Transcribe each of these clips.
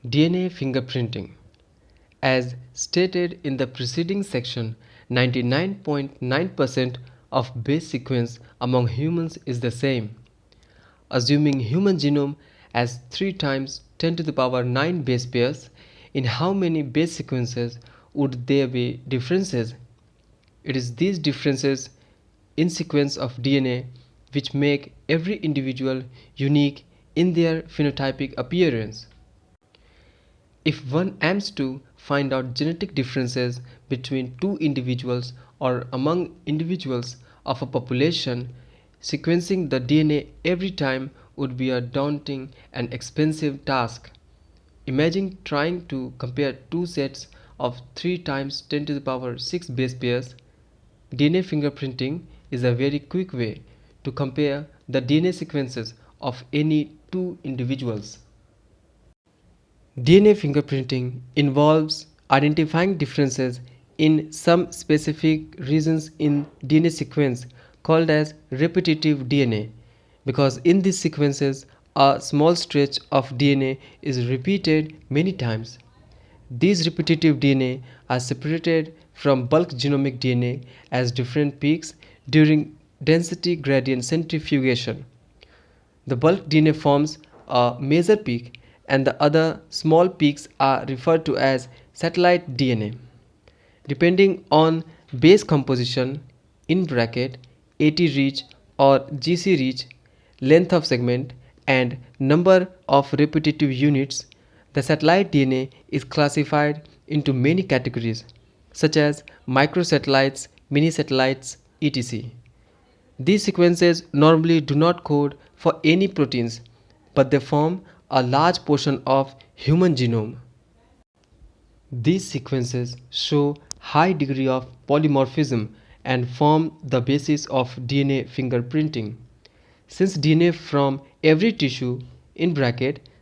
DNA fingerprinting. As stated in the preceding section, 99.9% of base sequence among humans is the same. Assuming human genome as 3 times 10 to the power 9 base pairs, in how many base sequences would there be differences? It is these differences in sequence of DNA which make every individual unique in their phenotypic appearance. If one aims to find out genetic differences between two individuals or among individuals of a population, sequencing the DNA every time would be a daunting and expensive task. Imagine trying to compare two sets of 3 times 10 to the power 6 base pairs. DNA fingerprinting is a very quick way to compare the DNA sequences of any two individuals. DNA fingerprinting involves identifying differences in some specific regions in DNA sequence called as repetitive DNA, because in these sequences a small stretch of DNA is repeated many times. These repetitive DNA are separated from bulk genomic DNA as different peaks during density gradient centrifugation. The bulk DNA forms a major peak, and the other small peaks are referred to as satellite DNA. Depending on base composition (AT reach or GC reach), length of segment, and number of repetitive units, the satellite DNA is classified into many categories such as microsatellites, mini-satellites, etc. These sequences normally do not code for any proteins, but they form a large portion of human genome. These sequences show high degree of polymorphism and form the basis of DNA fingerprinting. Since DNA from every tissue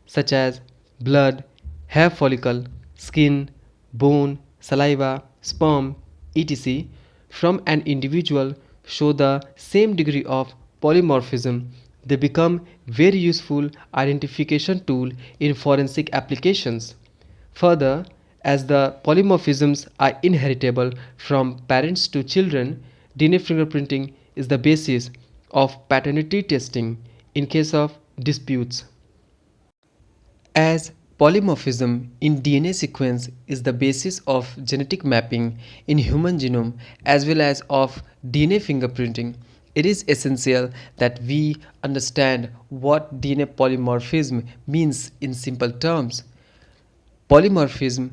such as blood, hair follicle, skin, bone, saliva, sperm, etc. from an individual show the same degree of polymorphism, they become very useful identification tool in forensic applications. Further, as the polymorphisms are inheritable from parents to children, DNA fingerprinting is the basis of paternity testing in case of disputes. As polymorphism in DNA sequence is the basis of genetic mapping in human genome as well as of DNA fingerprinting, it is essential that we understand what DNA polymorphism means in simple terms. Polymorphism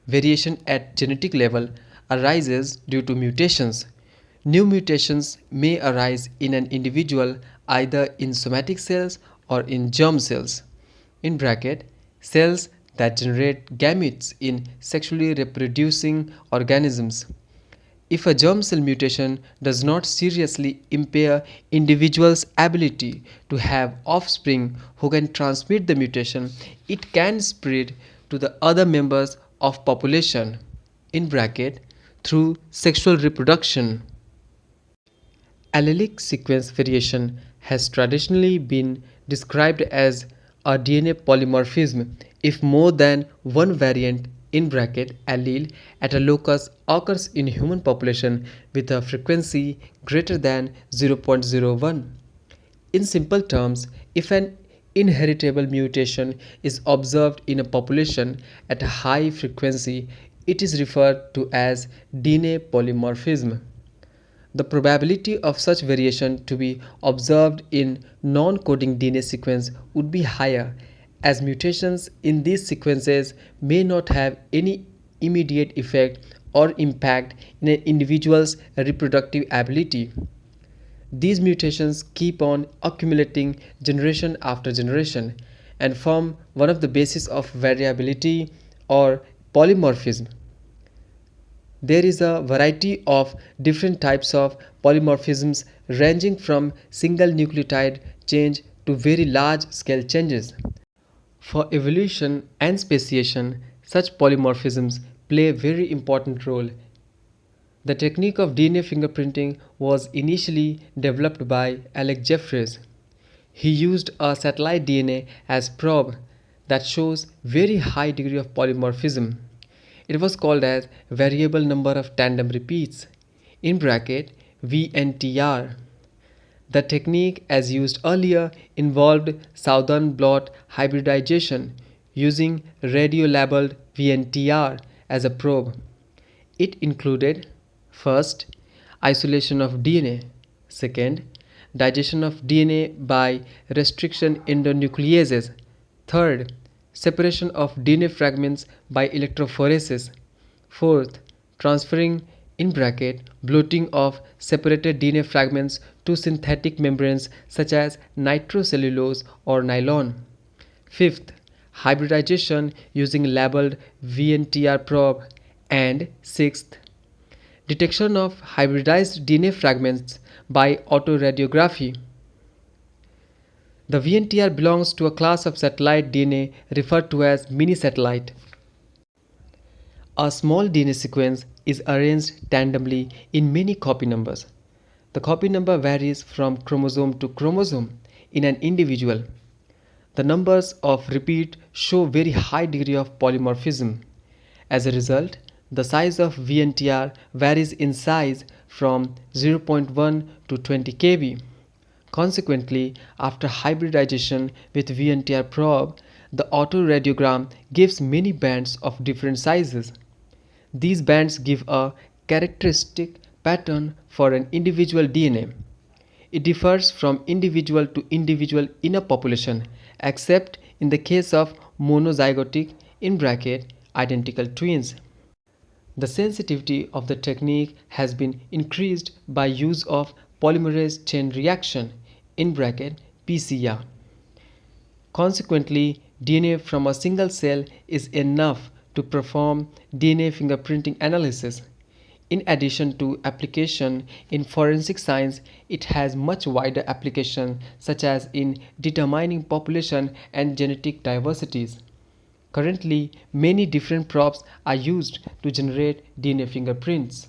(variation at genetic level) arises due to mutations. New mutations may arise in an individual either in somatic cells or in germ cells (cells that generate gametes in sexually reproducing organisms). If a germ cell mutation does not seriously impair individual's ability to have offspring who can transmit the mutation, it can spread to the other members of population through sexual reproduction. Allelic sequence variation has traditionally been described as a DNA polymorphism if more than one variant allele at a locus occurs in human population with a frequency greater than 0.01. In simple terms, if an inheritable mutation is observed in a population at a high frequency, it is referred to as DNA polymorphism. The probability of such variation to be observed in non-coding DNA sequence would be higher, as mutations in these sequences may not have any immediate effect or impact in an individual's reproductive ability. These mutations keep on accumulating generation after generation and form one of the bases of variability or polymorphism. There is a variety of different types of polymorphisms ranging from single nucleotide change to very large scale changes. For evolution and speciation, such polymorphisms play a very important role. The technique of DNA fingerprinting was initially developed by Alec Jeffreys. He used a satellite DNA as probe that shows very high degree of polymorphism. It was called as variable number of tandem repeats, in bracket VNTR. The technique, as used earlier, involved southern blot hybridization using radio-labeled VNTR as a probe. It included: first, isolation of DNA; second, digestion of DNA by restriction endonucleases; third, separation of DNA fragments by electrophoresis; fourth, transferring in bracket bloating of separated DNA fragments to synthetic membranes such as nitrocellulose or nylon; fifth, hybridization using labeled VNTR probe; and sixth, detection of hybridized DNA fragments by autoradiography. The VNTR belongs to a class of satellite DNA referred to as mini-satellite. A small DNA sequence is arranged tandemly in many copy numbers. The copy number varies from chromosome to chromosome in an individual. The numbers of repeat show very high degree of polymorphism. As a result, the size of VNTR varies in size from 0.1 to 20 kb. Consequently, after hybridization with VNTR probe, the autoradiogram gives many bands of different sizes. These bands give a characteristic pattern for an individual DNA. It differs from individual to individual in a population, except in the case of monozygotic in bracket identical twins. The sensitivity of the technique has been increased by use of polymerase chain reaction in bracket PCR. Consequently, DNA from a single cell is enough to perform DNA fingerprinting analysis. In addition to application in forensic science, it has much wider application such as in determining population and genetic diversities. Currently, many different probes are used to generate DNA fingerprints.